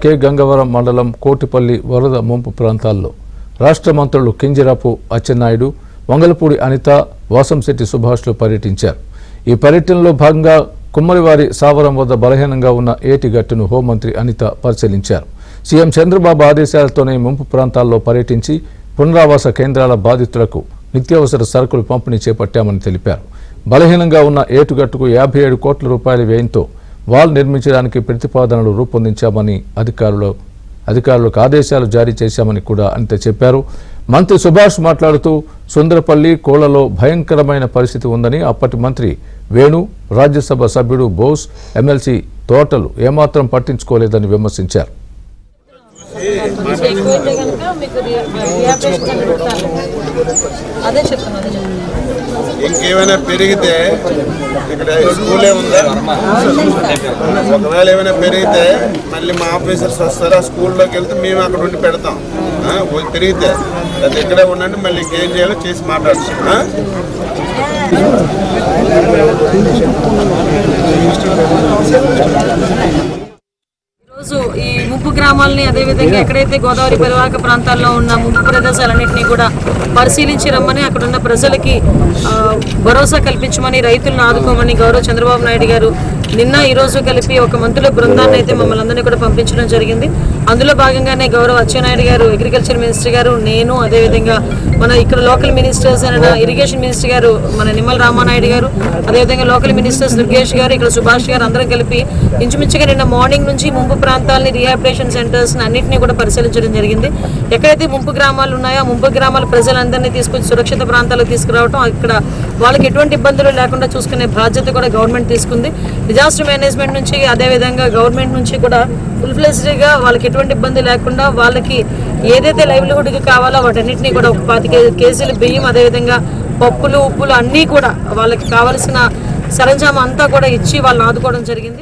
కే గంగవరం మండలం కోటిపల్లి వరద ముంపు ప్రాంతాల్లో రాష్ట్ర మంత్రులు కింజరాపు అచ్చెన్నాయుడు, వంగలపూడి అనిత, వాసంశెట్టి సుభాష్లు పర్యటించారు. ఈ పర్యటనలో భాగంగా కుమ్మరివారి సావరం వద్ద బలహీనంగా ఉన్న ఏటిగట్టును హోంమంత్రి అనిత పరిశీలించారు. సీఎం చంద్రబాబు ఆదేశాలతోనే ముంపు ప్రాంతాల్లో పర్యటించి పునరావాస కేంద్రాల బాధితులకు నిత్యావసర సరుకులు పంపిణీ చేపట్టామని తెలిపారు. బలహీనంగా ఉన్న ఏటుగట్టుకు 57 కోట్ల రూపాయల వ్యయంతో వాల్ నిర్మించడానికి ప్రతిపాదనలు రూపొందించామని అధికారులకు ఆదేశాలు జారీ చేశామని కూడా అనిత చెప్పారు. మంత్రి సుభాష్ మాట్లాడుతూ సుందరపల్లి కోళ్లలో భయంకరమైన పరిస్థితి ఉందని, అప్పటి మంత్రి వేణు, రాజ్యసభ సభ్యుడు బోస్, ఎమ్మెల్సీ తోటలు ఏమాత్రం పట్టించుకోలేదని విమర్శించారు. ఇంకేమైనా పెరిగితే ఇక్కడ స్కూలే ఉందా, ఒకవేళ ఏమైనా పెరిగితే మళ్ళీ మా ఆఫీసర్స్ వస్తారు, ఆ స్కూల్లోకి వెళ్తే మేము అక్కడ ఉండి పెడతాం. పెరిగితే అది ఇక్కడే ఉండండి, మళ్ళీ ఇంకేం చేయాలో చేసి మాట్లాడుతాం. ఈరోజు ఈ ముంపు గ్రామాలని, అదేవిధంగా ఎక్కడైతే గోదావరి పరివాహక ప్రాంతాల్లో ఉన్న ముంపు ప్రదేశాలన్నింటినీ కూడా పరిశీలించి రమ్మని, అక్కడ ఉన్న ప్రజలకి భరోసా కల్పించమని, రైతులను ఆదుకోమని గౌరవ చంద్రబాబు నాయుడు గారు నిన్న ఈరోజు కలిపి ఒక మంత్రుల బృందాన్ని అయితే మమ్మల్ని అందరినీ కూడా పంపించడం జరిగింది. అందులో భాగంగానే గౌరవ అచ్చెన్నాయుడు గారు, అగ్రికల్చర్ మినిస్టర్ గారు, నేను, అదేవిధంగా మన ఇక్కడ లోకల్ మినిస్టర్స్ అయిన ఇరిగేషన్ మినిస్టర్ గారు మన నిమ్మల రామానాయుడు గారు, అదేవిధంగా లోకల్ మినిస్టర్స్ దుర్గేష్ గారు, ఇక్కడ సుభాష్ గారు అందరం కలిపి ఇంచుమించుగా నిన్న మార్నింగ్ నుంచి ముంపు ప్రాంతాలని, రీహాబిలిటేషన్ సెంటర్స్ అన్నింటినీ కూడా పరిశీలించడం జరిగింది. ఎక్కడైతే ముంపు గ్రామాలు ఉన్నాయో ముంపు గ్రామాల ప్రజలందరినీ తీసుకొచ్చి సురక్షిత ప్రాంతాలకు తీసుకురావడం, అక్కడ వాళ్ళకి ఎటువంటి ఇబ్బందులు లేకుండా చూసుకునే బాధ్యత కూడా గవర్నమెంట్ తీసుకుంది. డిజాస్టర్ మేనేజ్మెంట్ నుంచి, అదేవిధంగా గవర్నమెంట్ నుంచి కూడా ఫుల్ ఫ్లెజ్డ్గా వాళ్ళకి ఎటువంటి ఇబ్బంది లేకుండా వాళ్ళకి ఏదైతే లైవ్లీహుడ్కి కావాలో వాటన్నిటినీ కూడా ఒక 25 కేజీల బియ్యం, అదేవిధంగా పప్పులు, ఉప్పులు అన్నీ కూడా వాళ్ళకి కావాల్సిన సరంజామా అంతా కూడా ఇచ్చి వాళ్ళని ఆదుకోవడం జరిగింది.